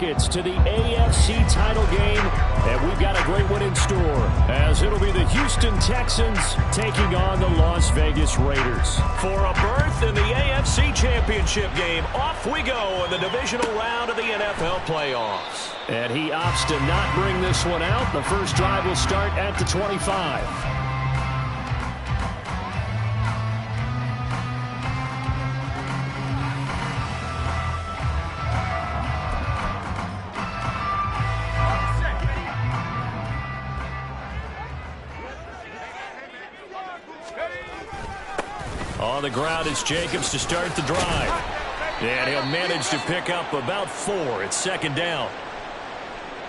It's to the AFC title game, and we've got a great one in store, as it'll be the Houston Texans taking on the Las Vegas Raiders. For a berth in the AFC Championship game, off we go in the divisional round of the NFL playoffs. And he opts to not bring this one out. The first drive will start at the 25. On the ground, it's Jacobs to start the drive. And he'll manage to pick up about 4. It's second down.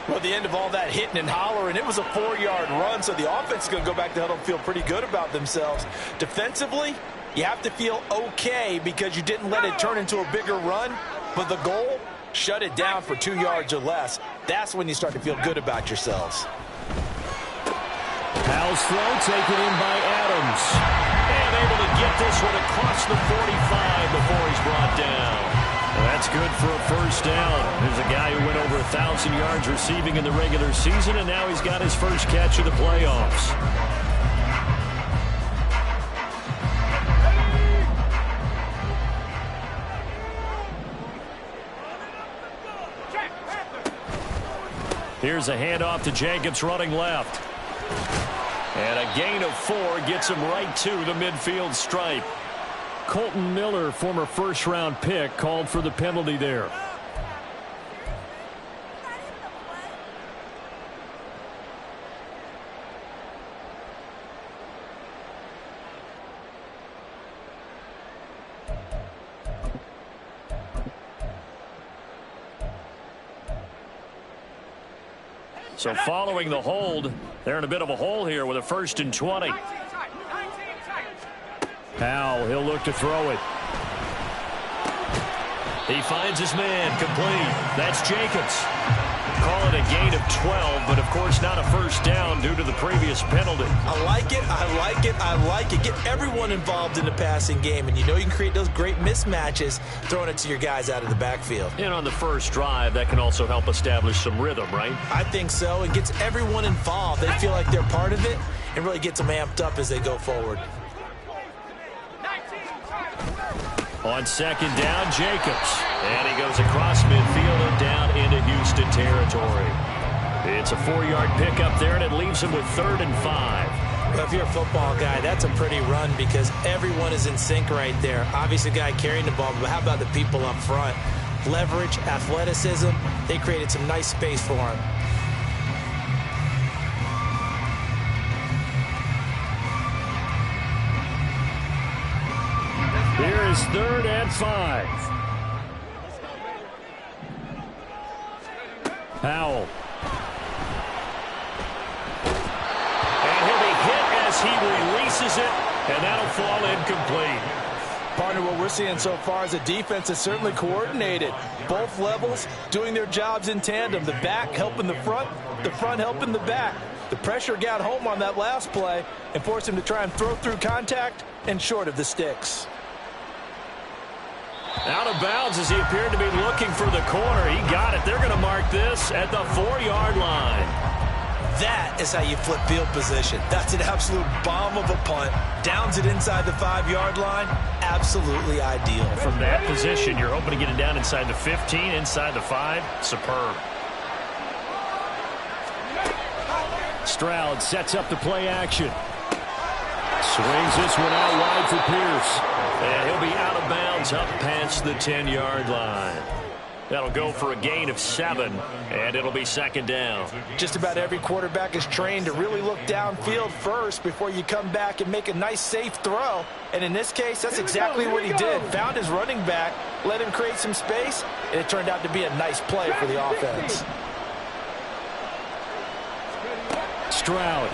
Well, at the end of all that hitting and hollering, it was a 4-yard run, so the offense is going to go back to huddle and feel pretty good about themselves. Defensively, you have to feel okay because you didn't let it turn into a bigger run, but the goal, shut it down for 2 yards or less. That's when you start to feel good about yourselves. Powell's throw taken in by Adams. And able to get this one across the 45 before he's brought down. Well, that's good for a first down. There's a guy who went over 1,000 yards receiving in the regular season, and now he's got his first catch of the playoffs. Here's a handoff to Jacobs running left. And a gain of 4 gets him right to the midfield stripe. Colton Miller, former first-round pick, called for the penalty there. So following the hold, they're in a bit of a hole here with a 1st and 20. Powell, he'll look to throw it. He finds his man, complete. That's Jacobs. Call it a gain of 12, but of course not a first down due to the previous penalty. I like it, I like it, I like it. Get everyone involved in the passing game, and you know you can create those great mismatches throwing it to your guys out of the backfield. And on the first drive, that can also help establish some rhythm, right? I think so. It gets everyone involved. They feel like they're part of it and really gets them amped up as they go forward. On second down, Jacobs. And he goes across midfield and down into Houston territory. It's a 4-yard pickup there, and it leaves him with 3rd and 5. Well, if you're a football guy, that's a pretty run because everyone is in sync right there. Obviously, the guy carrying the ball, but how about the people up front? Leverage, athleticism, they created some nice space for him. Here is 3rd and 5. Powell. And he'll be hit as he releases it, and that'll fall incomplete. Partner, what we're seeing so far is a defense that's certainly coordinated. Both levels doing their jobs in tandem. The back helping the front helping the back. The pressure got home on that last play and forced him to try and throw through contact and short of the sticks. Out of bounds as he appeared to be looking for the corner. He got it. They're going to mark this at the 4-yard line. That is how you flip field position. That's an absolute bomb of a punt. Downs it inside the 5-yard line. Absolutely ideal. From that position, you're hoping to get it down inside the 15, inside the 5. Superb. Stroud sets up the play action. Swings this one out wide for Pierce. And he'll be out of bounds up past the 10-yard line. That'll go for a gain of 7, and it'll be second down. Just about every quarterback is trained to really look downfield first before you come back and make a nice, safe throw. And in this case, that's exactly what he did. Found his running back, let him create some space, and it turned out to be a nice play for the offense. Stroud.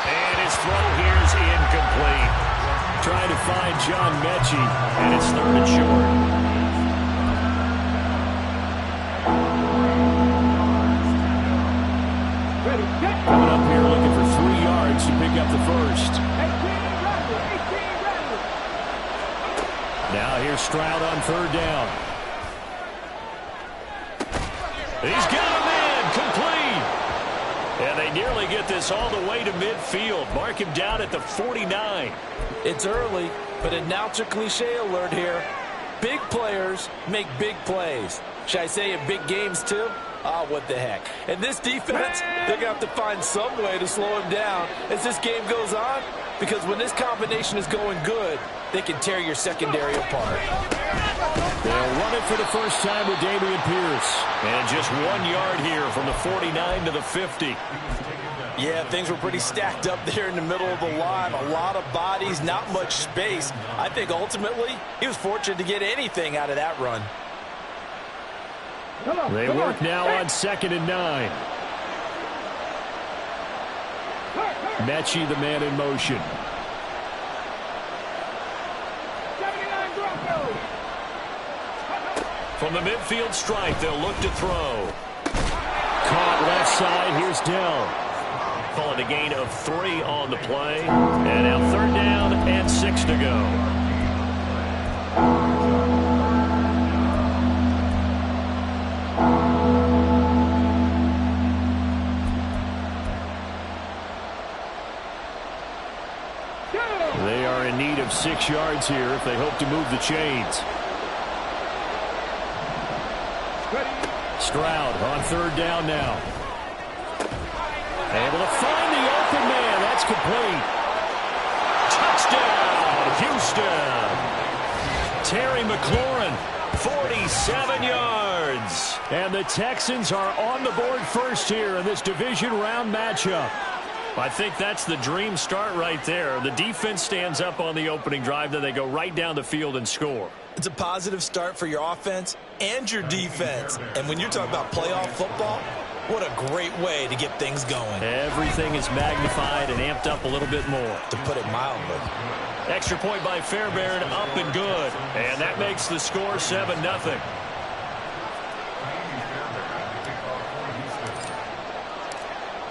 And his throw here is incomplete. Trying to find John Mechie, and it's 3rd and short. Coming up here looking for 3 yards to pick up the first. Now here's Stroud on 3rd down. He's got him in, complete. And they nearly get this all the way to midfield. Mark him down at the 49. It's early, but announcer cliche alert here. Big players make big plays. Should I say in big games too? Ah, what the heck. And this defense, they're going to have to find some way to slow him down as this game goes on, because when this combination is going good, they can tear your secondary apart. They'll run it for the first time with Damian Pierce. And just 1 yard here from the 49 to the 50. Yeah, things were pretty stacked up there in the middle of the line. A lot of bodies, not much space. I think ultimately he was fortunate to get anything out of that run. They work now on 2nd and 9. Mechie, the man in motion. From the midfield stripe, they'll look to throw. Caught left side. Here's Dell. Call it a gain of 3 on the play. And now 3rd down and 6 to go. They are in need of 6 yards here if they hope to move the chains. Stroud on 3rd down now. Able to find the open man. That's complete. Touchdown, Houston. Terry McLaurin, 47 yards. And the Texans are on the board first here in this division round matchup. I think that's the dream start right there. The defense stands up on the opening drive, then they go right down the field and score. It's a positive start for your offense and your defense. And when you're talking about playoff football, what a great way to get things going. Everything is magnified and amped up a little bit more. To put it mildly. Extra point by Fairbairn, up and good. And that makes the score 7-0.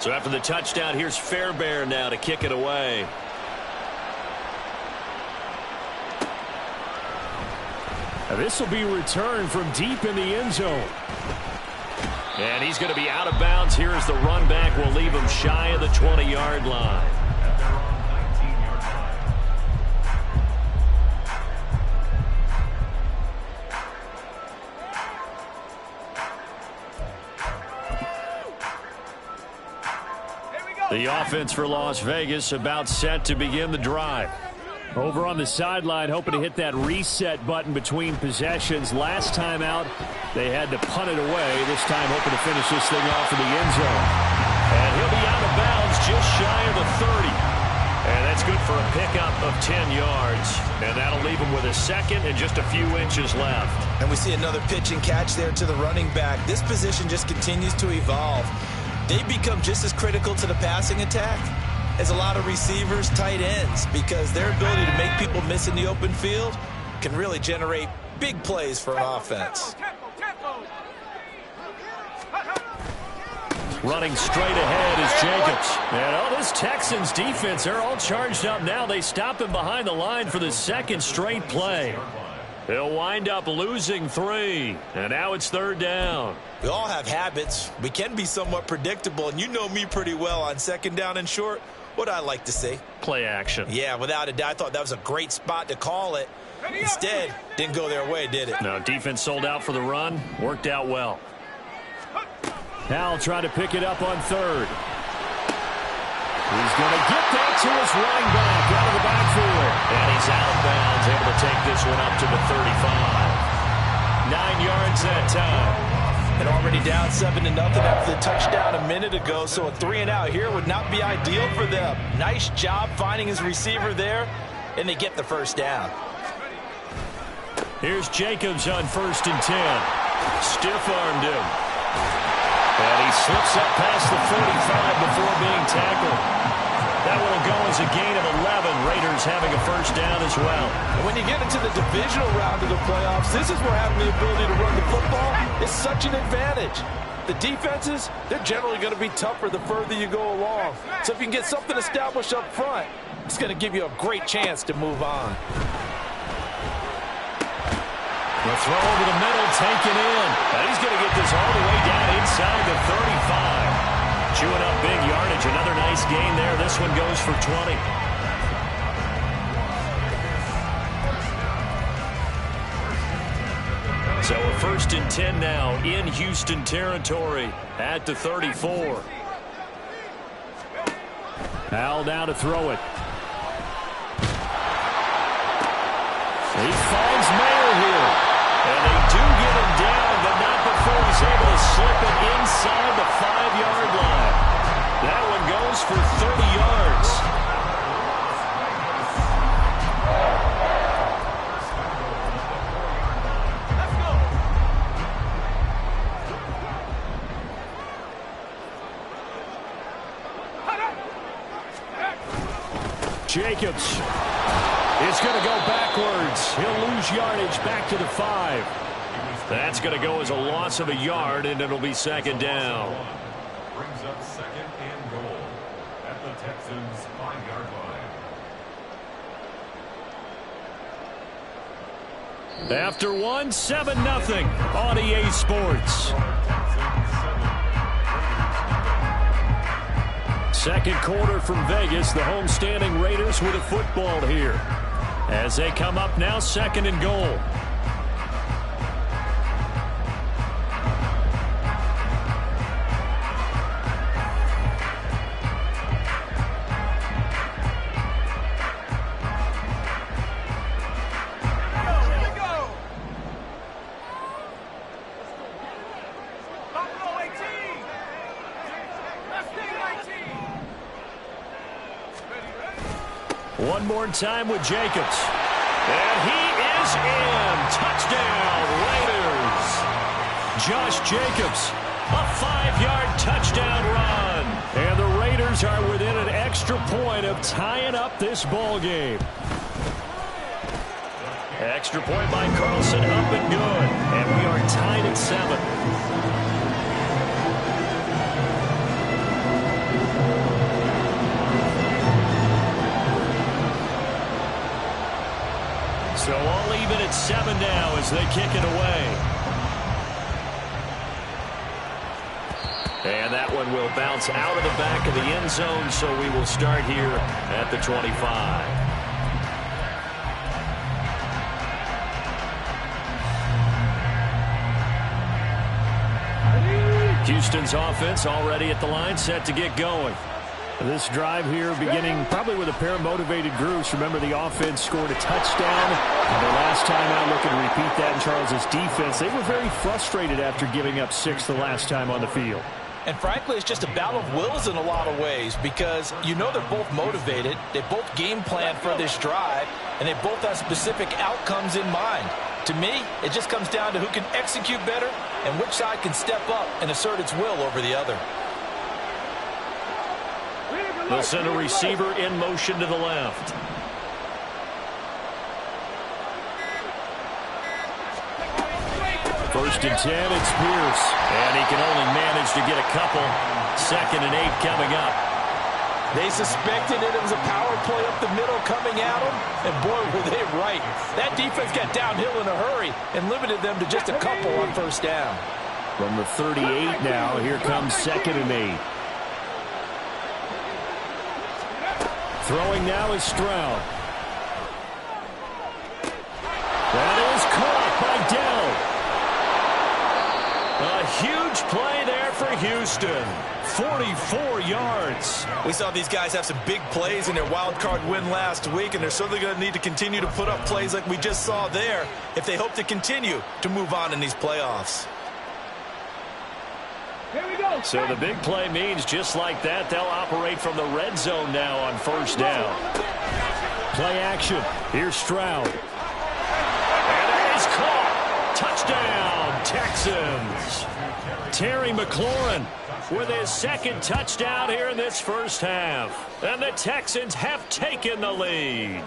So after the touchdown, here's Fairbairn now to kick it away. Now this will be returned from deep in the end zone. And he's going to be out of bounds here as the run back will leave him shy of the 20-yard line. The offense for Las Vegas about set to begin the drive. Over on the sideline, hoping to hit that reset button between possessions. Last time out, they had to punt it away. This time, hoping to finish this thing off in the end zone. And he'll be out of bounds just shy of the 30. And that's good for a pickup of 10 yards. And that'll leave him with a second and just a few inches left. And we see another pitch and catch there to the running back. This position just continues to evolve. They become just as critical to the passing attack as a lot of receivers, tight ends, because their ability to make people miss in the open field can really generate big plays for an offense. Running straight ahead is Jacobs. And this Texans defense, they're all charged up now. They stop him behind the line for the second straight play. They'll wind up losing 3. And now it's 3rd down. We all have habits. We can be somewhat predictable, and you know me pretty well on 2nd down and short. What I like to see. Play action. Yeah, without a doubt. I thought that was a great spot to call it. Instead, didn't go their way, did it? No, defense sold out for the run. Worked out well. Now trying to pick it up on 3rd. He's going to get that to his running back out of the backfield. And he's out of bounds, able to take this one up to the 35. 9 yards that time. And already down 7-0 after the touchdown a minute ago, so a 3-and-out here would not be ideal for them. Nice job finding his receiver there, and they get the first down. Here's Jacobs on 1st and 10. Stiff-armed him. And he slips up past the 45 before being tackled. That one will go as a gain of 11. Raiders having a first down as well. And when you get into the divisional round of the playoffs, this is where having the ability to run the football is such an advantage. The defenses, they're generally going to be tougher the further you go along. So if you can get something established up front, it's going to give you a great chance to move on. The throw over the middle, taken in. And he's going to get this all the way down chewing up big yardage. Another nice gain there. This one goes for 20. So a 1st and 10 now in Houston territory at the 34. Al now to throw it. He finds Mayer here. And they do get him down, but not before he's able to slip it inside the 5-yard line. That one goes for 30 yards. Jacobs is going to go backwards. He'll lose yardage back to the 5. That's going to go as a loss of a yard, and it'll be 2nd down. Brings up 2nd and goal at the Texans' 5-yard line. After one, 7-0 on EA Sports. Second quarter from Vegas. The homestanding Raiders with a football here as they come up now 2nd and goal. One more time with Jacobs. And he is in. Touchdown, Raiders. Josh Jacobs, a 5-yard touchdown run. And the Raiders are within an extra point of tying up this ball game. Extra point by Carlson, up and good. And we are tied at 7. So all even at 7 now as they kick it away. And that one will bounce out of the back of the end zone, so we will start here at the 25. Houston's offense already at the line, set to get going. This drive here beginning probably with a pair of motivated groups. Remember, the offense scored a touchdown. And their last time out, looking to repeat that in Charles's defense. They were very frustrated after giving up 6 the last time on the field. And frankly, it's just a battle of wills in a lot of ways because you know they're both motivated. They both game plan for this drive, and they both have specific outcomes in mind. To me, it just comes down to who can execute better and which side can step up and assert its will over the other. They'll send a receiver in motion to the left. First and 10, it's Pierce. And he can only manage to get a couple. 2nd and 8 coming up. They suspected it was a power play up the middle coming at them, and boy, were they right. That defense got downhill in a hurry and limited them to just a couple on 1st down. From the 38 now, here comes 2nd and 8. Throwing now is Stroud. That is caught by Dell. A huge play there for Houston. 44 yards. We saw these guys have some big plays in their wild card win last week, and they're certainly going to need to continue to put up plays like we just saw there if they hope to continue to move on in these playoffs. Here we go. So the big play means just like that, they'll operate from the red zone now on 1st down. Play action. Here's Stroud. And it is caught. Touchdown, Texans. Terry McLaurin with his 2nd touchdown here in this 1st half. And the Texans have taken the lead.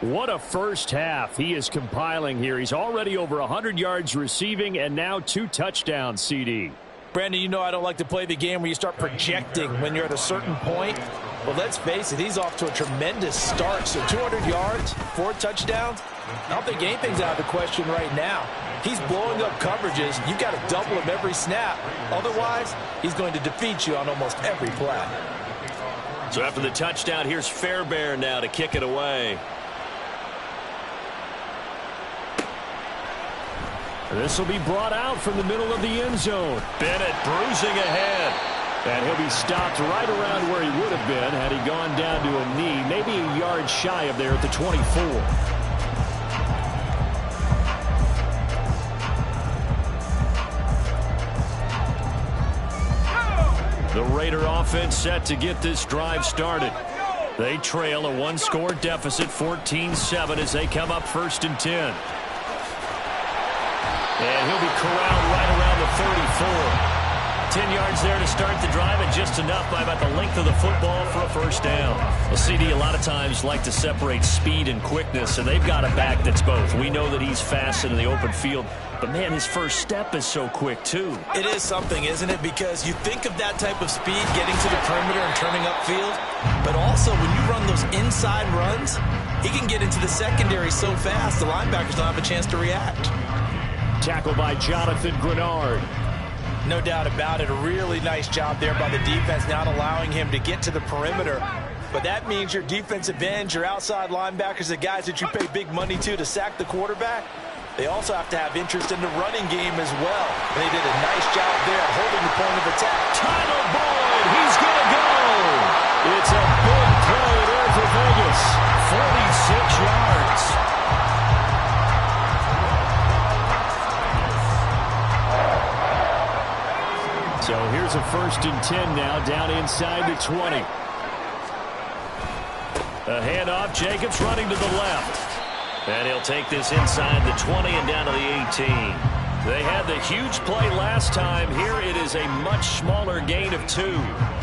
What a 1st half he is compiling here. He's already over 100 yards receiving and now 2 touchdowns, CD. Brandon, you know I don't like to play the game where you start projecting when you're at a certain point. But let's face it, he's off to a tremendous start. So 200 yards, 4 touchdowns. I don't think anything's out of the question right now. He's blowing up coverages. You've got to double him every snap. Otherwise, he's going to defeat you on almost every play. So after the touchdown, here's Fairbairn now to kick it away. This will be brought out from the middle of the end zone. Bennett bruising ahead. And he'll be stopped right around where he would have been had he gone down to a knee, maybe a yard shy of there at the 24. The Raider offense set to get this drive started. They trail a one-score deficit, 14-7, as they come up 1st and 10. And he'll be corralled right around the 34. 10 yards there to start the drive, and just enough by about the length of the football for a first down. Well, CD a lot of times like to separate speed and quickness, and they've got a back that's both. We know that he's fast in the open field, but, man, his first step is so quick, too. It is something, isn't it? Because you think of that type of speed getting to the perimeter and turning upfield, but also when you run those inside runs, he can get into the secondary so fast the linebackers don't have a chance to react. Tackled by Jonathan Grenard. No doubt about it. A really nice job there by the defense, not allowing him to get to the perimeter. But that means your defensive ends, your outside linebackers, the guys that you pay big money to sack the quarterback, they also have to have interest in the running game as well. And they did a nice job there holding the point of attack. Tyler Boyd, he's going to go. It's a big play there for Vegas. 46 yards. So here's a 1st and 10 now, down inside the 20. A handoff, Jacobs running to the left. And he'll take this inside the 20 and down to the 18. They had the huge play last time. Here it is a much smaller gain of 2.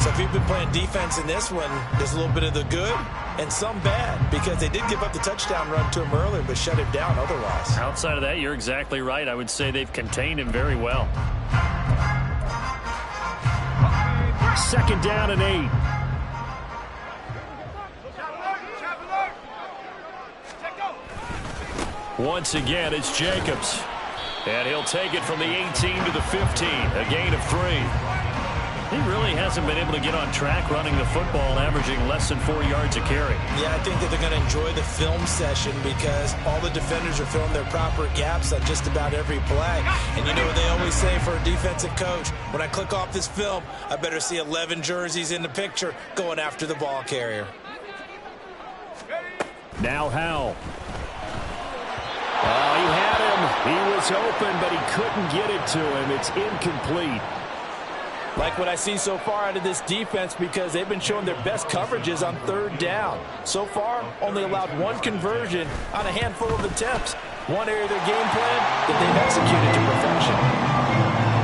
So if you've been playing defense in this one, there's a little bit of the good and some bad, because they did give up the touchdown run to him earlier but shut him down otherwise. Outside of that, you're exactly right. I would say they've contained him very well. 2nd down and 8. Once again, it's Jacobs. And he'll take it from the 18 to the 15. A gain of 3. He really hasn't been able to get on track running the football, averaging less than 4 yards a carry. Yeah, I think that they're going to enjoy the film session because all the defenders are filling their proper gaps on just about every play. And you know what they always say for a defensive coach? When I click off this film, I better see 11 jerseys in the picture going after the ball carrier. Now Howell. Oh, he had him. He was open, but he couldn't get it to him. It's incomplete. Like what I see so far out of this defense, because they've been showing their best coverages on 3rd down. So far, only allowed 1 conversion on a handful of attempts. One area of their game plan that they've executed to perfection.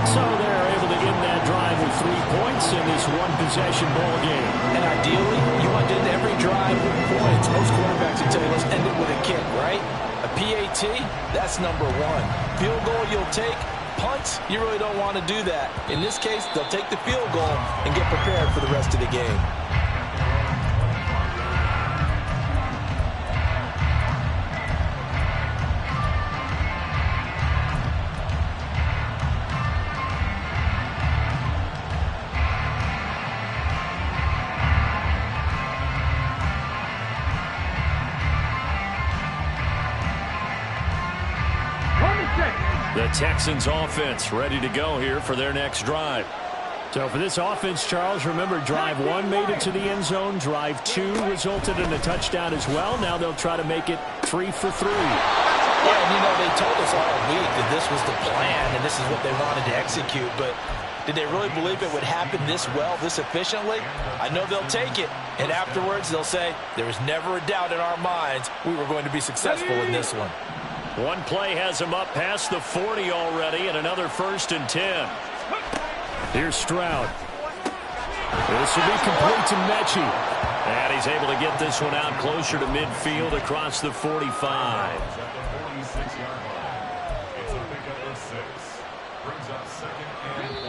So they're able to end that drive with 3 points in this one-possession ball game. And ideally, you want to end every drive with points. Most quarterbacks will tell you, let's end it with a kick, right? A PAT, that's number 1. Field goal you'll take. Punts, you really don't want to do that. In this case, they'll take the field goal and get prepared for the rest of the game. The Texans offense ready to go here for their next drive. So for this offense, Charles, remember drive 1 made it to the end zone. Drive 2 resulted in a touchdown as well. Now they'll try to make it 3 for 3. Yeah, and you know, they told us all week that this was the plan and this is what they wanted to execute. But did they really believe it would happen this well, this efficiently? I know they'll take it. And afterwards, they'll say, there was never a doubt in our minds we were going to be successful in this one. One play has him up past the 40 already, and another 1st and 10. Here's Stroud. This will be complete to Mechie. And he's able to get this one out closer to midfield across the 45.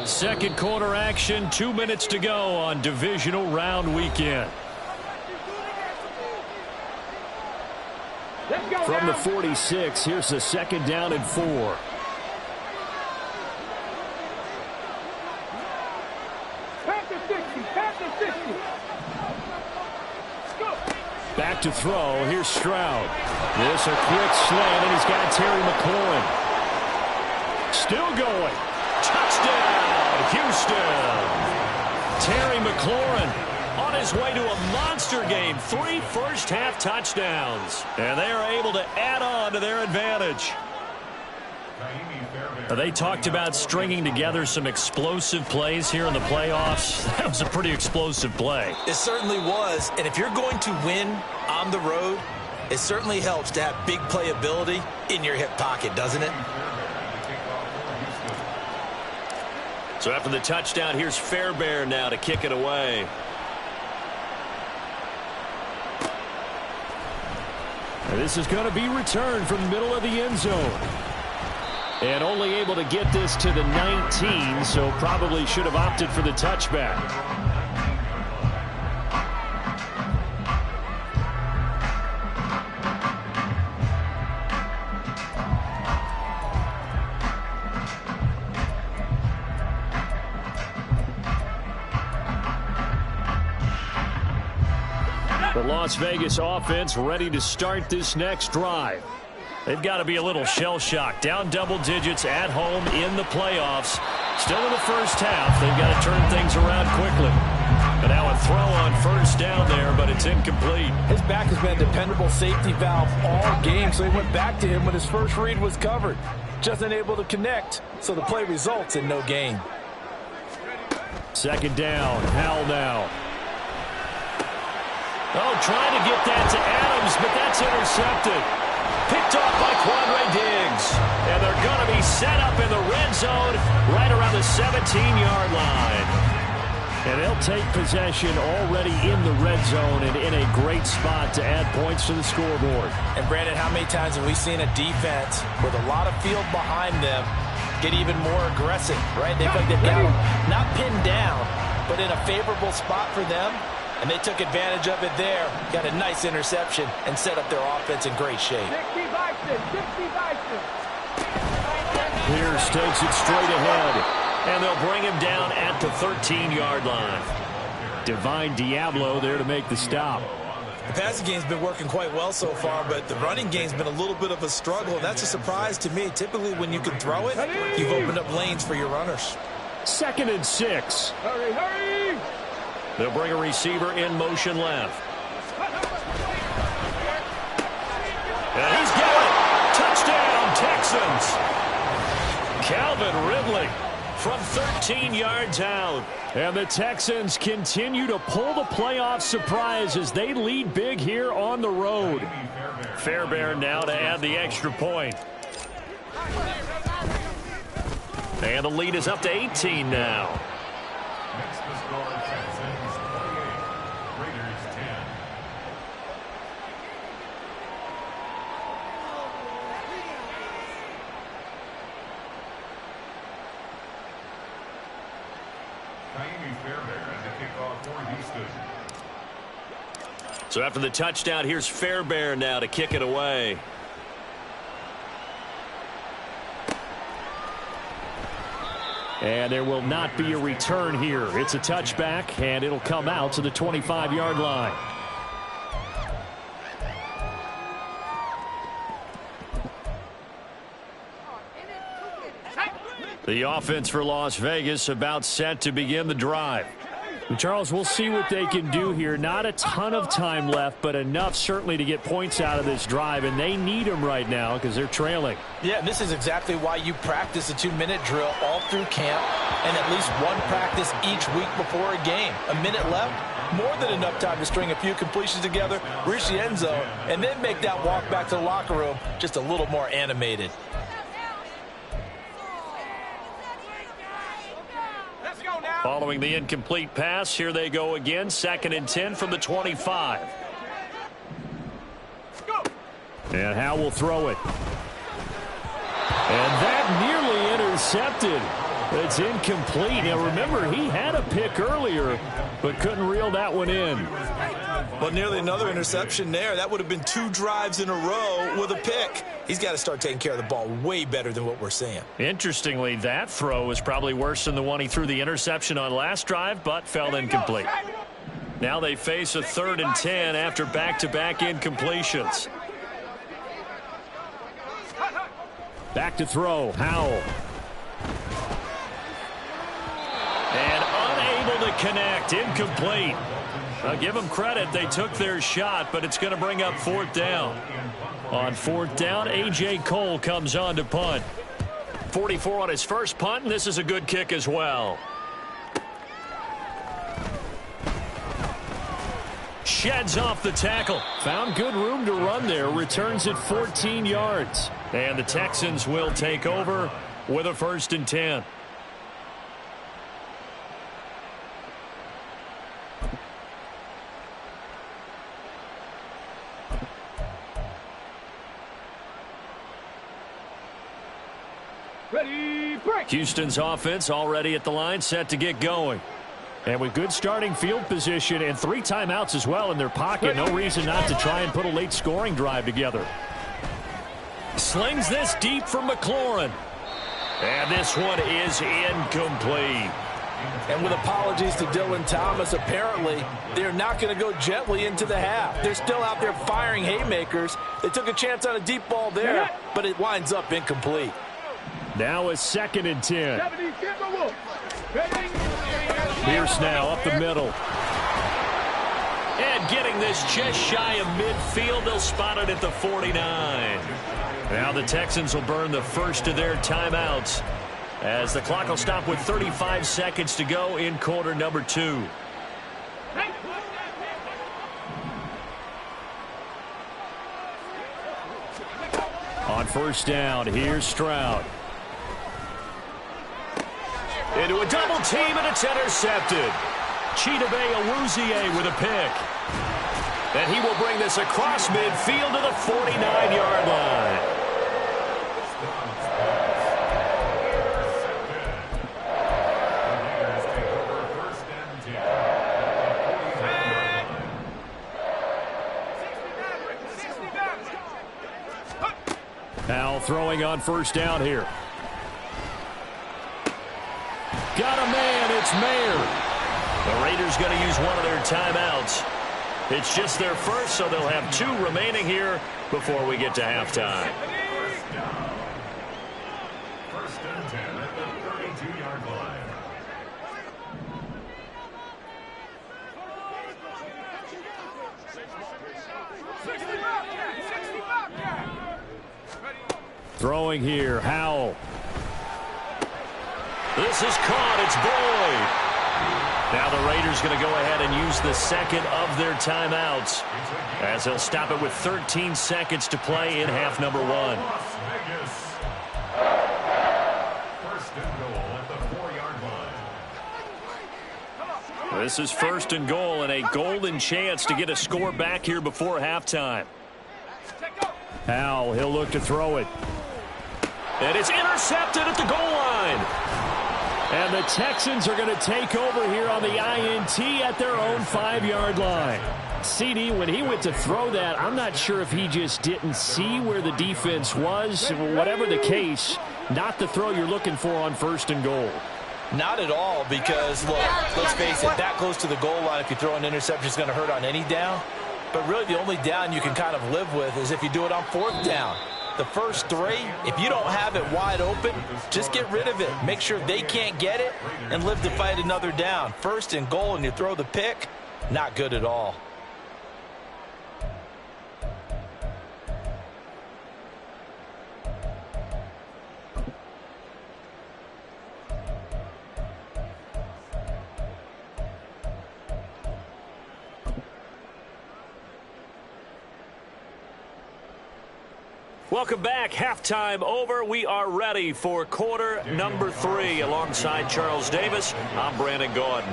Second quarter action, 2 minutes to go on divisional round weekend. From the 46, here's the 2nd down and 4. Back to throw. Here's Stroud. This a quick slant, and he's got Terry McLaurin. Still going. Touchdown, Houston. Terry McLaurin on his way to a monster game. 3 first-half touchdowns. And they are able to add on to their advantage. They talked about stringing together some explosive plays here in the playoffs. That was a pretty explosive play. It certainly was. And if you're going to win on the road, it certainly helps to have big playability in your hip pocket, doesn't it? So after the touchdown, here's Fairbairn now to kick it away. And this is going to be returned from the middle of the end zone. And only able to get this to the 19, so probably should have opted for the touchback. The Las Vegas offense ready to start this next drive. They've got to be a little shell-shocked. Down double digits at home in the playoffs. Still in the first half. They've got to turn things around quickly. And now a throw on first down there, but it's incomplete. His back has been a dependable safety valve all game, so he went back to him when his first read was covered. Just unable to connect, so the play results in no gain. Second down. Howell now. Oh, trying to get that to Adams, but that's intercepted. Picked off by Quandre Diggs. And they're going to be set up in the red zone right around the 17-yard line. And they'll take possession already in the red zone and in a great spot to add points to the scoreboard. And, Brandon, how many times have we seen a defense with a lot of field behind them get even more aggressive, right? They feel like they've got them not pinned down, but in a favorable spot for them. And they took advantage of it there. Got a nice interception and set up their offense in great shape. Pierce takes it straight ahead. And they'll bring him down at the 13-yard line. Divine Diablo there to make the stop. The passing game's been working quite well so far, but the running game's been a little bit of a struggle. That's a surprise to me. Typically, when you can throw it, you've opened up lanes for your runners. 2nd and 6. Hurry! They'll bring a receiver in motion left. And he's got it. Touchdown, Texans. Calvin Ridley from 13 yards out. And the Texans continue to pull the playoff surprise as they lead big here on the road. Fairbairn now to add the extra point. And the lead is up to 18 now. Next to score, Texans 28, Raiders 10. Fairbairn at the kickoff for Houston. So after the touchdown, here's Fairbairn now to kick it away. And there will not be a return here. It's a touchback, and it'll come out to the 25-yard line. The offense for Las Vegas about set to begin the drive. And Charles, we'll see what they can do here. Not a ton of time left, but enough certainly to get points out of this drive, and they need them right now because they're trailing. Yeah, this is exactly why you practice a 2-minute drill all through camp and at least one practice each week before a game. A minute left, more than enough time to string a few completions together, reach the end zone, and then make that walk back to the locker room just a little more animated. Following the incomplete pass, here they go again. 2nd and 10 from the 25. And Howe will throw it. And that nearly intercepted. It's incomplete. Now remember, he had a pick earlier, but couldn't reel that one in. Well, nearly another interception there. That would have been 2 drives in a row with a pick. He's got to start taking care of the ball way better than what we're seeing. Interestingly, that throw was probably worse than the one he threw the interception on last drive, but fell incomplete. Now they face a 3rd and 10 after back-to-back incompletions. Back to throw, Howell. And unable to connect, incomplete. I'll give them credit, they took their shot, but it's going to bring up 4th down. On 4th down, A.J. Cole comes on to punt. 44 on his first punt, and this is a good kick as well. Sheds off the tackle. Found good room to run there. Returns it 14 yards. And the Texans will take over with a 1st and 10. Ready, break. Houston's offense already at the line, set to get going. And with good starting field position and 3 timeouts as well in their pocket, no reason not to try and put a late scoring drive together. Slings this deep for McLaurin. And this one is incomplete. And with apologies to Dylan Thomas, apparently they're not going to go gently into the half. They're still out there firing haymakers. They took a chance on a deep ball there, but it winds up incomplete. Now a 2nd and 10. Pierce now up the middle. And getting this just shy of midfield. They'll spot it at the 49. Now the Texans will burn the first of their timeouts as the clock will stop with 35 seconds to go in quarter number 2. On 1st down, here's Stroud. Into a double team, and it's intercepted. Chidobe Awuzie with a pick. And he will bring this across midfield to the 49-yard line. Now throwing on 1st down here. Got a man, it's Mayer. The Raiders going to use one of their timeouts. It's just their first, so they'll have 2 remaining here before we get to halftime. 1st and 10 at the 32-yard line. Throwing here, Howell. This is caught. It's Boyd. Now the Raiders going to go ahead and use the 2nd of their timeouts as they'll stop it with 13 seconds to play in half number 1. Las Vegas. 1st and goal at the 4-yard line. This is 1st and goal and a golden chance to get a score back here before halftime. Howell, he'll look to throw it. And it's intercepted at the goal line. And the Texans are going to take over here on the INT at their own 5-yard line. CD, when he went to throw that, I'm not sure if he just didn't see where the defense was. Whatever the case, not the throw you're looking for on 1st and goal. Not at all, because, look, let's face it, that close to the goal line, if you throw an interception, is going to hurt on any down. But really the only down you can kind of live with is if you do it on 4th down. The first 3, if you don't have it wide open, just get rid of it. Make sure they can't get it and live to fight another down. 1st and goal and you throw the pick, not good at all. Welcome back. Halftime over. We are ready for quarter number 3. Alongside Charles Davis, I'm Brandon Gordon.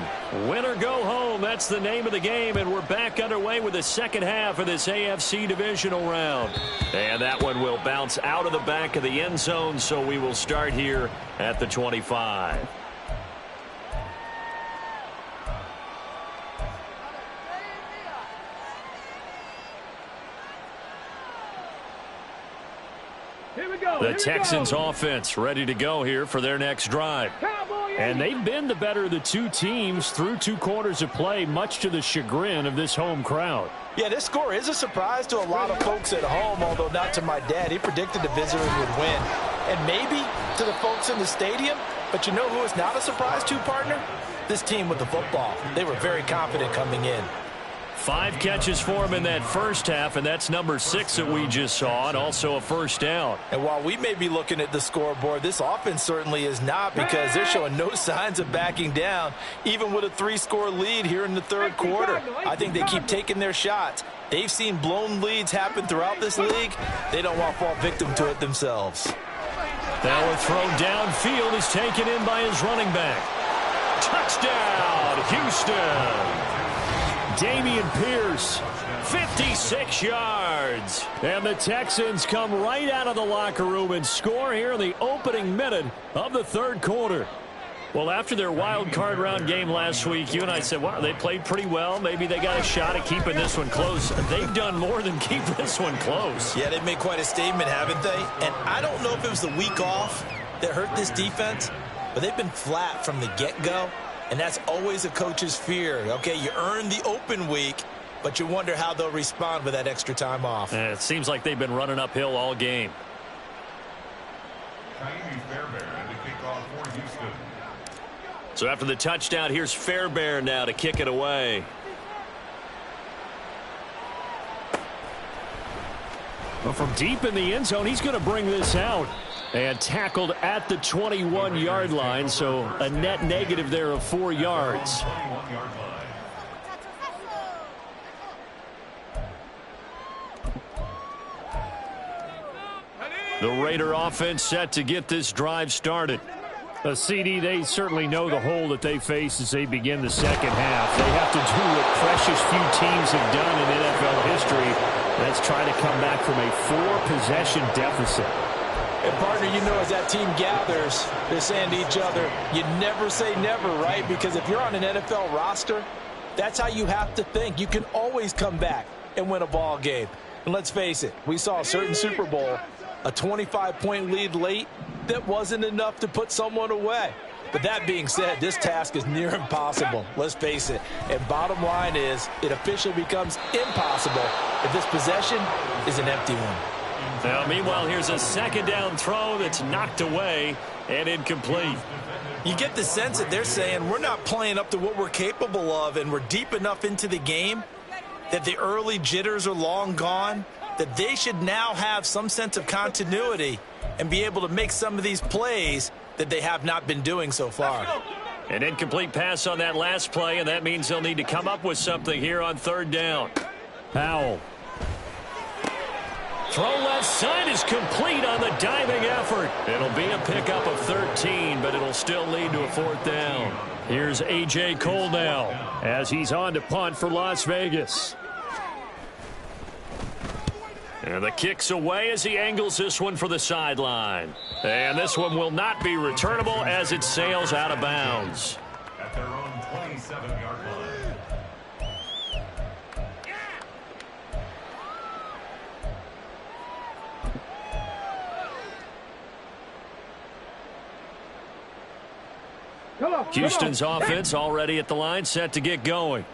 Win or go home, that's the name of the game, and we're back underway with the second half of this AFC divisional round. And that one will bounce out of the back of the end zone, so we will start here at the 25. The Texans offense ready to go here for their next drive. And they've been the better of the two teams through 2 quarters of play, much to the chagrin of this home crowd. Yeah, this score is a surprise to a lot of folks at home, although not to my dad. He predicted the visitors would win. And maybe to the folks in the stadium, but you know who is not a surprise to, partner? This team with the football. They were very confident coming in. 5 catches for him in that first half, and that's number 6 that we just saw, and also a first down. And while we may be looking at the scoreboard, this offense certainly is not, because they're showing no signs of backing down, even with a 3-score lead here in the third quarter. I think they keep taking their shots. They've seen blown leads happen throughout this league. They don't want to fall victim to it themselves. Now a throw downfield is taken in by his running back. Touchdown, Houston! Dameon Pierce, 56 yards. And the Texans come right out of the locker room and score here in the opening minute of the third quarter. Well, after their wild card round game last week, you and I said, wow, they played pretty well. Maybe they got a shot at keeping this one close. They've done more than keep this one close. Yeah, they've made quite a statement, haven't they? And I don't know if it was the week off that hurt this defense, but they've been flat from the get-go. And that's always a coach's fear. Okay, you earn the open week, but you wonder how they'll respond with that extra time off. And it seems like they've been running uphill all game. So after the touchdown, here's Fairbairn now to kick it away. Well, from deep in the end zone, he's going to bring this out. And tackled at the 21-yard line, so a net negative there of 4 yards. The Raider offense set to get this drive started. CD, they certainly know the hole that they face as they begin the second half. They have to do what precious few teams have done in NFL history. That's try to come back from a 4-possession deficit. And, partner, you know, as that team gathers, they're saying to each other, you never say never, right? Because if you're on an NFL roster, that's how you have to think. You can always come back and win a ball game. And let's face it, we saw a certain Super Bowl, a 25-point lead late, that wasn't enough to put someone away. But that being said, this task is near impossible. Let's face it. And bottom line is, it officially becomes impossible if this possession is an empty one. Now, meanwhile, here's a second down throw that's knocked away and incomplete. You get the sense that they're saying we're not playing up to what we're capable of, and we're deep enough into the game that the early jitters are long gone, that they should now have some sense of continuity and be able to make some of these plays that they have not been doing so far. An incomplete pass on that last play, and that means they'll need to come up with something here on third down. Powell. Throw left side is complete on the diving effort. It'll be a pickup of 13, but it'll still lead to a fourth down. Here's A.J. Cole now as he's on to punt for Las Vegas. And the kick's away as he angles this one for the sideline. And this one will not be returnable as it sails out of bounds. At their own 27-yard line. Houston's offense already at the line, set to get going.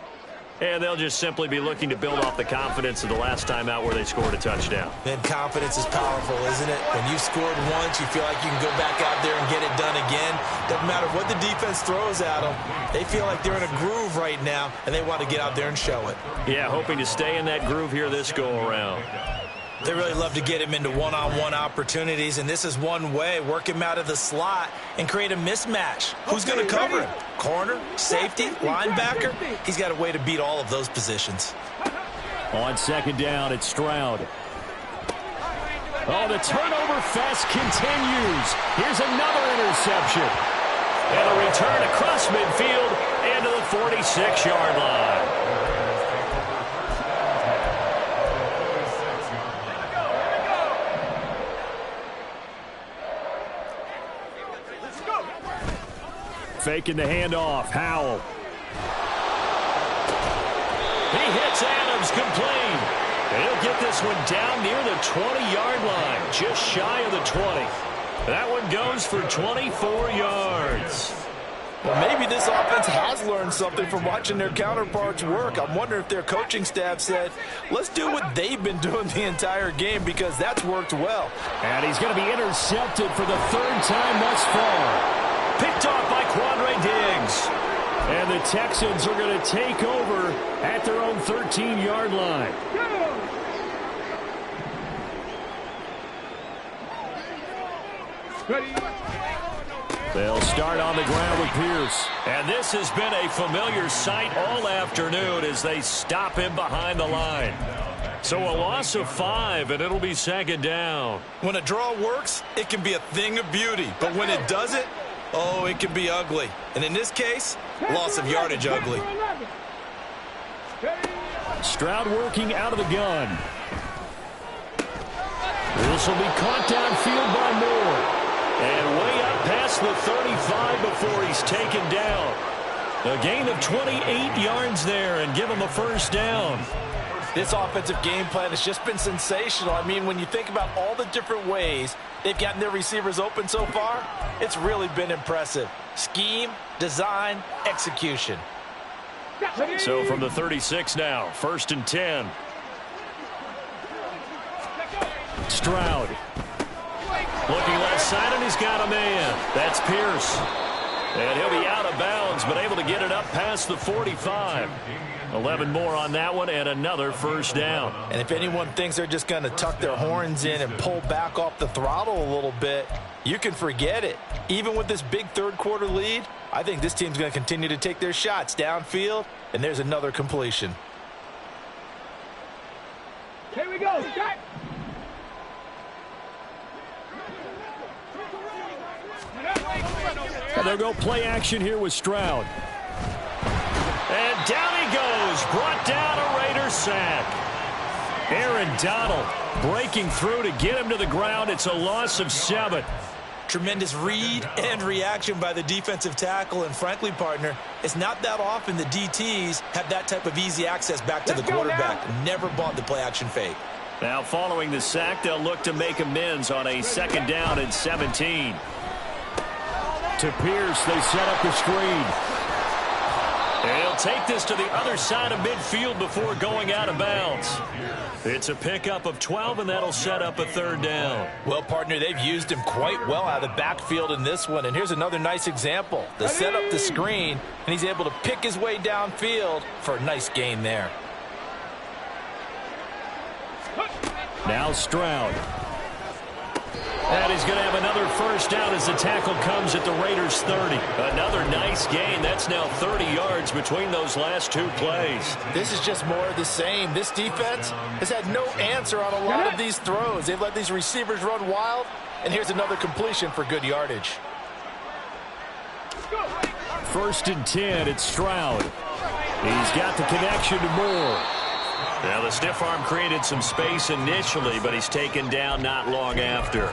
And they'll just simply be looking to build off the confidence of the last time out where they scored a touchdown. Man, confidence is powerful, isn't it? When you scored once, you feel like you can go back out there and get it done again. Doesn't matter what the defense throws at them. They feel like they're in a groove right now, and they want to get out there and show it. Yeah, hoping to stay in that groove here this go-around. They really love to get him into one-on-one opportunities, and this is one way. Work him out of the slot and create a mismatch. Who's going to cover him? Corner, safety, linebacker? He's got a way to beat all of those positions. On second down, it's Stroud. Oh, the turnover fest continues. Here's another interception. And a return across midfield into the 46-yard line. Faking the handoff. Howell. He hits Adams complete. And he'll get this one down near the 20-yard line, just shy of the 20. That one goes for 24 yards. Well, maybe this offense has learned something from watching their counterparts work. I'm wondering if their coaching staff said, let's do what they've been doing the entire game, because that's worked well. And he's going to be intercepted for the third time thus far. Picked off by Quandre Diggs. And the Texans are going to take over at their own 13-yard line. They'll start on the ground with Pierce. And this has been a familiar sight all afternoon as they stop him behind the line. So a loss of 5, and it'll be second down. When a draw works, it can be a thing of beauty. But when it doesn't, oh, it can be ugly. And in this case, loss of yardage ugly. Stroud working out of the gun. This will be caught downfield by Moore. And way up past the 35 before he's taken down. A gain of 28 yards there and give him a first down. This offensive game plan has just been sensational. I mean, when you think about all the different ways they've gotten their receivers open so far, it's really been impressive. Scheme, design, execution. So from the 36 now, 1st and 10. Stroud. Looking left side, and he's got a man. That's Pierce. And he'll be out of bounds, but able to get it up past the 45. 11 more on that one, and another first down. And if anyone thinks they're just going to tuck their horns in and pull back off the throttle a little bit, you can forget it. Even with this big third-quarter lead, I think this team's going to continue to take their shots downfield, and there's another completion. Here we go. Start. And they'll go play action here with Stroud. And down he goes. Brought down a Raider sack. Aaron Donald breaking through to get him to the ground. It's a loss of 7. Tremendous read and reaction by the defensive tackle. And frankly, partner, it's not that often the DTs have that type of easy access back to the quarterback. Never bought the play action fake. Now following the sack, they'll look to make amends on a 2nd down and 17. To Pierce, they set up the screen. And he'll take this to the other side of midfield before going out of bounds. It's a pickup of 12, and that'll set up a 3rd down. Well, partner, they've used him quite well out of the backfield in this one. And here's another nice example. They set up the screen, and he's able to pick his way downfield for a nice gain there. Now Stroud. And he's going to have another first down as the tackle comes at the Raiders' 30. Another nice gain. That's now 30 yards between those last 2 plays. This is just more of the same. This defense has had no answer on a lot of these throws. They've let these receivers run wild, and here's another completion for good yardage. 1st and 10, it's Stroud. He's got the connection to Moore. Now the stiff arm created some space initially, but he's taken down not long after.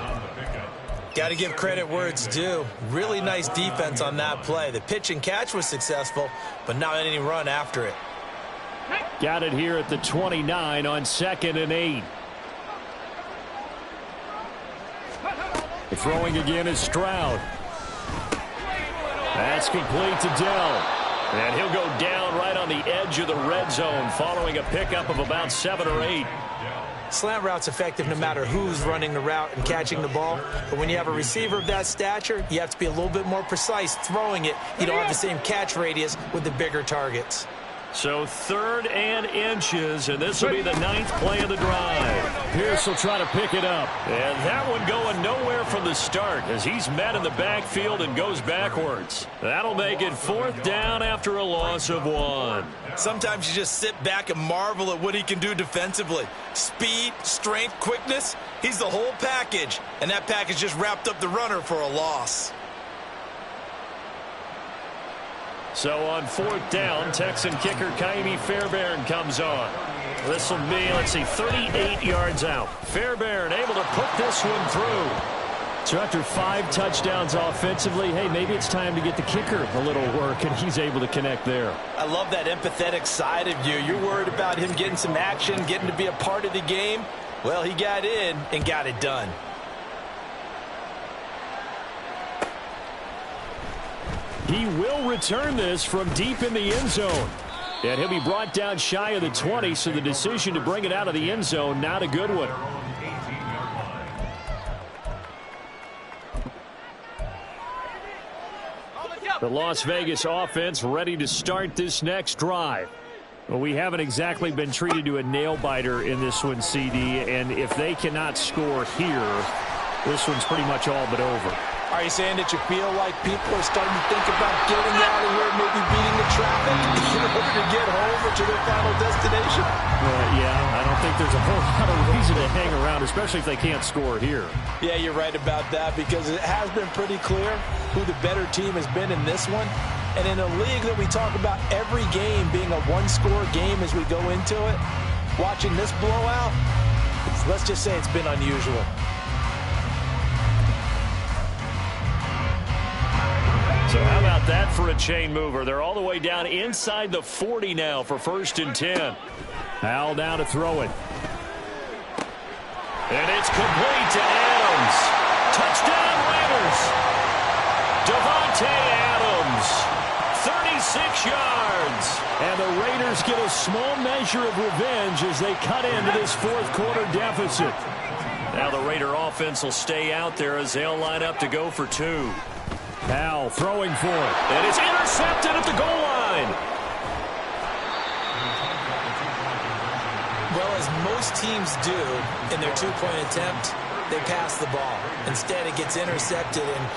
Got to give credit where it's due. Really nice defense on that play. The pitch and catch was successful, but not any run after it. Got it here at the 29 on 2nd and 8. The throwing again is Stroud. That's complete to Dell. And he'll go down right on the edge of the red zone following a pickup of about 7 or 8. Slant route's effective no matter who's running the route and catching the ball. But when you have a receiver of that stature, you have to be a little bit more precise throwing it. You don't have the same catch radius with the bigger targets. So 3rd and inches, and this will be the 9th play of the drive. Pierce will try to pick it up. And that one going nowhere from the start as he's met in the backfield and goes backwards. That'll make it 4th down after a loss of 1. Sometimes you just sit back and marvel at what he can do defensively. Speed, strength, quickness, he's the whole package. And that package just wrapped up the runner for a loss. So on 4th down, Texan kicker Kaimi Fairbairn comes on. This will be, 38 yards out. Fairbairn able to put this one through. So after 5 touchdowns offensively, hey, maybe it's time to get the kicker a little work, and he's able to connect there. I love that empathetic side of you. You're worried about him getting some action, getting to be a part of the game. Well, he got in and got it done. He will return this from deep in the end zone. And he'll be brought down shy of the 20, so the decision to bring it out of the end zone, not a good one. The Las Vegas offense ready to start this next drive. Well, we haven't exactly been treated to a nail-biter in this one, CD, and if they cannot score here, this one's pretty much all but over. Are you saying that you feel like people are starting to think about getting out of here, maybe beating the traffic in order to get home or to their final destination? Yeah, I don't think there's a whole lot of reason to hang around, especially if they can't score here. Yeah, you're right about that, because it has been pretty clear who the better team has been in this one. And in a league that we talk about every game being a one-score game as we go into it, watching this blowout, let's just say it's been unusual. So how about that for a chain mover? They're all the way down inside the 40 now for 1st and 10. Al now to throw it. And it's complete to Adams. Touchdown Raiders. Devontae Adams. 36 yards. And the Raiders get a small measure of revenge as they cut into this 4th quarter deficit. Now the Raider offense will stay out there as they'll line up to go for 2. Powell throwing for it. And it's intercepted at the goal line. Well, as most teams do in their 2-point attempt, they pass the ball. Instead, it gets intercepted. And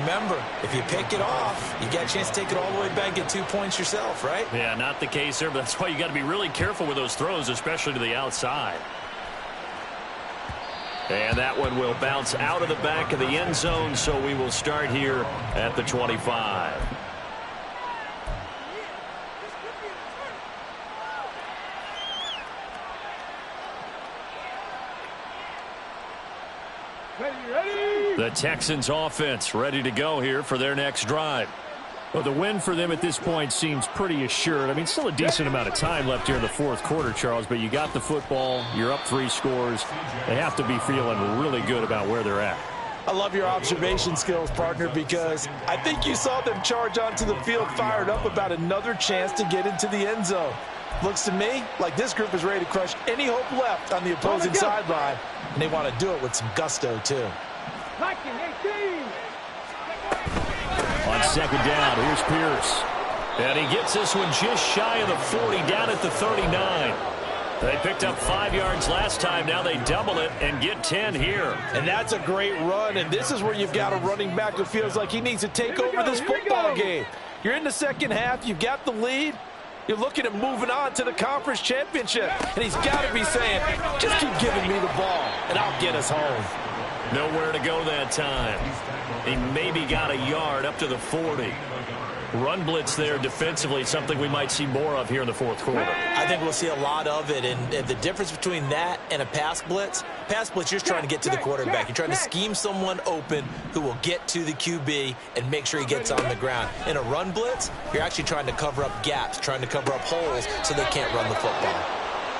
remember, if you pick it off, you got a chance to take it all the way back and get 2 points yourself, right? Yeah, not the case there, but that's why you got to be really careful with those throws, especially to the outside. And that one will bounce out of the back of the end zone, so we will start here at the 25. The Texans offense ready to go here for their next drive. Well, the win for them at this point seems pretty assured. I mean, still a decent amount of time left here in the 4th quarter, Charles, but you got the football, you're up 3 scores. They have to be feeling really good about where they're at. I love your observation skills, partner, because I think you saw them charge onto the field fired up about another chance to get into the end zone. Looks to me like this group is ready to crush any hope left on the opposing sideline, and they want to do it with some gusto, too. On 2nd down, here's Pierce. And he gets this one just shy of the 40, down at the 39. They picked up 5 yards last time. Now they double it and get 10 here. And that's a great run, and this is where you've got a running back who feels like he needs to take over this football game. You're in the second half. You've got the lead. You're looking at moving on to the conference championship. And he's got to be saying, just keep giving me the ball, and I'll get us home. Nowhere to go that time. He maybe got a yard up to the 40. Run blitz there defensively, something we might see more of here in the 4th quarter. I think we'll see a lot of it, and the difference between that and a pass blitz, you're just trying to get to the quarterback. You're trying to scheme someone open who will get to the QB and make sure he gets on the ground. In a run blitz, you're actually trying to cover up gaps, trying to cover up holes so they can't run the football.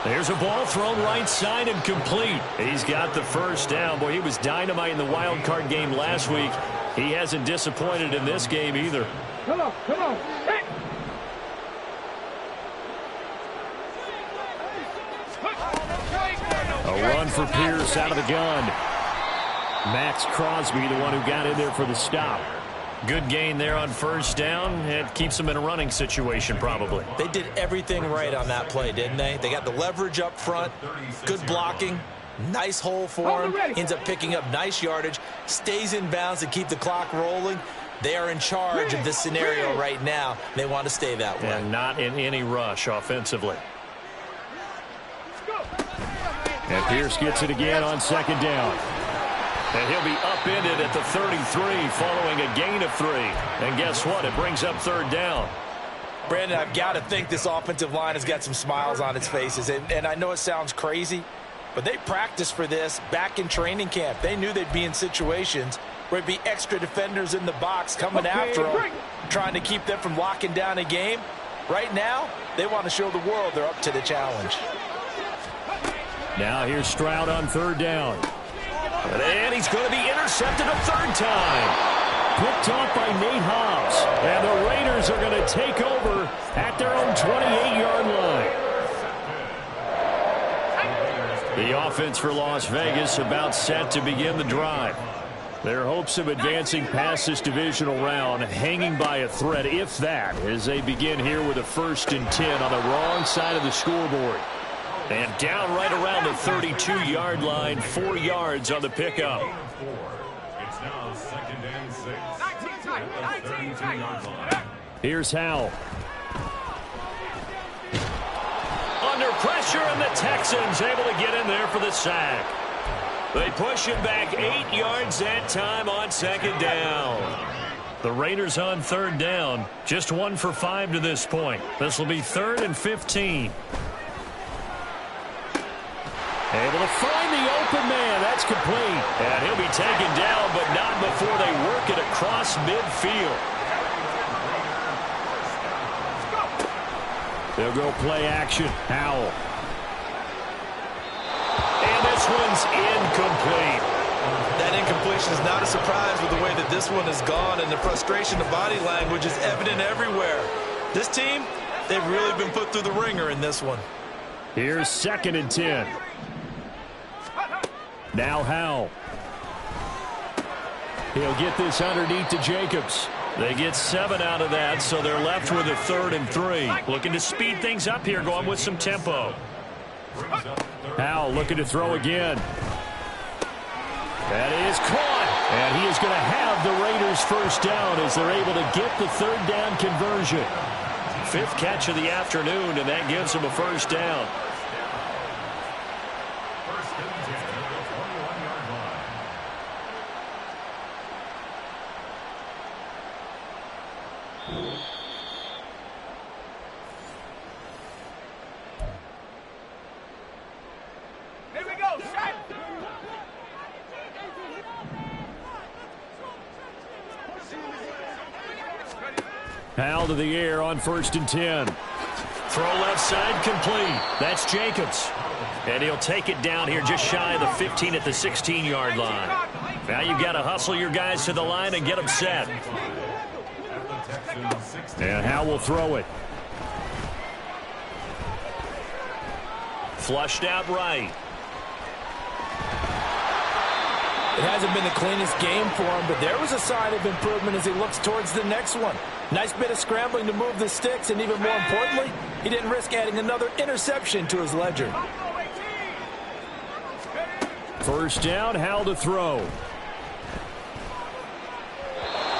There's a ball thrown right side and complete. He's got the 1st down. Boy, he was dynamite in the wild card game last week. He hasn't disappointed in this game either. Come on, come on. Hey. A run for Pierce out of the gun. Max Crosby, the one who got in there for the stop. Good gain there on 1st down. It keeps them in a running situation probably. They did everything right on that play, didn't they? They got the leverage up front, good blocking, nice hole for him. Ends up picking up nice yardage, stays in bounds to keep the clock rolling. They are in charge of this scenario right now. They want to stay that way. And not in any rush offensively. And Pierce gets it again on 2nd down. And he'll be upended at the 33 following a gain of 3. And guess what? It brings up 3rd down. Brandon, I've got to think this offensive line has got some smiles on its faces. And I know it sounds crazy, But they practiced for this back in training camp. They knew they'd be in situations where there'd be extra defenders in the box coming after them, trying to keep them from locking down a game. Right now, they want to show the world they're up to the challenge. Now here's Stroud on third down. And he's going to be intercepted a third time. Picked off by Nate Hobbs. And the Raiders are going to take over at their own 28-yard line. The offense for Las Vegas about set to begin the drive. Their hopes of advancing past this divisional round hanging by a thread, if that, as they begin here with a 1st and 10 on the wrong side of the scoreboard. And down right around the 32-yard line, 4 yards on the pickup. It's now 2nd and 6 at the 32-yard line. Here's Howell. Under pressure, and the Texans able to get in there for the sack. They push him back 8 yards that time on 2nd down. The Raiders on 3rd down. Just 1 for 5 to this point. This will be 3rd and 15. Able to find the open man. That's complete. And he'll be taken down, but not before they work it across midfield. They'll go play action. Howell. And this one's incomplete. That incompletion is not a surprise with the way that this one has gone, and the frustration of body language is evident everywhere. This team, they've really been put through the ringer in this one. Here's 2nd and 10. Now Howell. He'll get this underneath to Jacobs. They get 7 out of that, so they're left with a 3rd and 3. Looking to speed things up here, going with some tempo. Howell looking to throw again. That is caught. And he is going to have the Raiders 1st down as they're able to get the 3rd down conversion. 5th catch of the afternoon, and that gives them a 1st down. Howell to the air on 1st and 10. Throw left side complete. That's Jacobs. And he'll take it down here just shy of the 15 at the 16-yard line. Now you've got to hustle your guys to the line and get them set. And Howell will throw it. Flushed out right. It hasn't been the cleanest game for him, but there was a sign of improvement as he looks towards the next one. Nice bit of scrambling to move the sticks, and even more importantly, he didn't risk adding another interception to his ledger. 1st down, Howell to throw.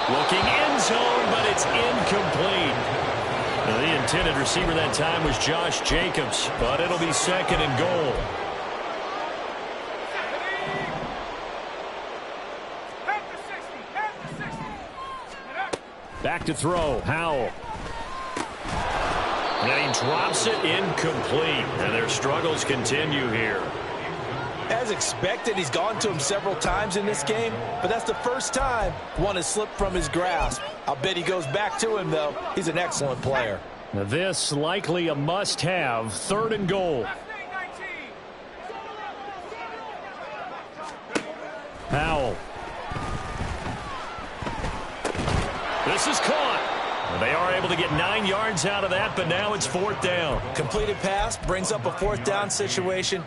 Looking end zone, but it's incomplete. Now, the intended receiver that time was Josh Jacobs, but it'll be 2nd and goal. Back to throw, Howell. And he drops it incomplete. And their struggles continue here. As expected, he's gone to him several times in this game, but that's the first time one has slipped from his grasp. I'll bet he goes back to him, though. He's an excellent player. Now this likely a must-have, 3rd and goal. Howell. This is caught. They are able to get 9 yards out of that, but now it's 4th down. Completed pass brings up a 4th down situation.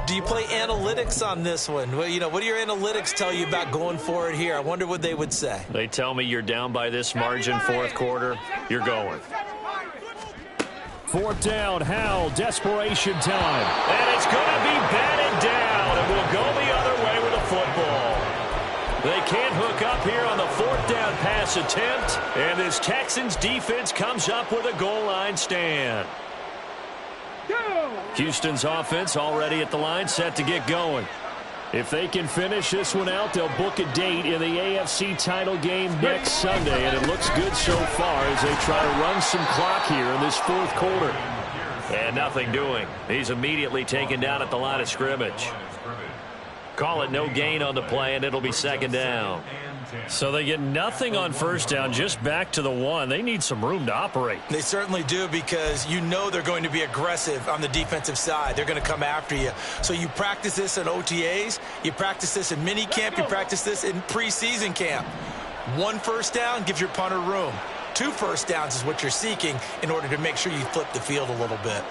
Do you play analytics on this one? Well, you know, what do your analytics tell you about going for it here? I wonder what they would say. They tell me you're down by this margin 4th quarter. You're going. 4th down, Howell, desperation time. And it's going to be batted down, and we'll go the other way with the football. They can't hook up here on the 4th down pass attempt, and this Texans defense comes up with a goal line stand. Houston's offense already at the line, set to get going. If they can finish this one out, they'll book a date in the AFC title game next Sunday, and it looks good so far as they try to run some clock here in this 4th quarter. And nothing doing. He's immediately taken down at the line of scrimmage. Call it no gain on the play, and it'll be second down. So they get nothing on first down, just back to the one. They need some room to operate. They certainly do, because you know they're going to be aggressive on the defensive side. They're going to come after you. So you practice this in OTAs, you practice this in mini camp, you practice this in preseason camp. 1 first down gives your punter room. 2 first downs is what you're seeking in order to make sure you flip the field a little bit.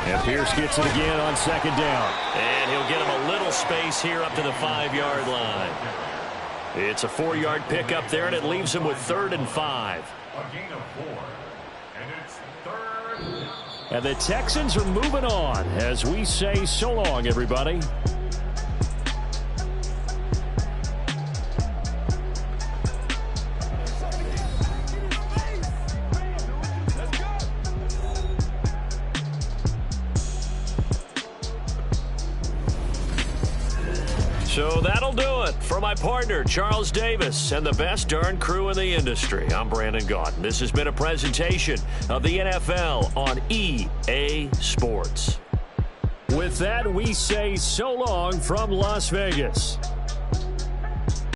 And Pierce gets it again on second down. And he'll get him a little space here up to the 5-yard line. It's a 4-yard pickup there, and it leaves him with 3rd and 5. A gain of 4. And it's 3rd. And the Texans are moving on as we say so long, everybody. So that'll do it for my partner, Charles Davis, and the best darn crew in the industry. I'm Brandon Gaudin. This has been a presentation of the NFL on EA Sports. With that, we say so long from Las Vegas.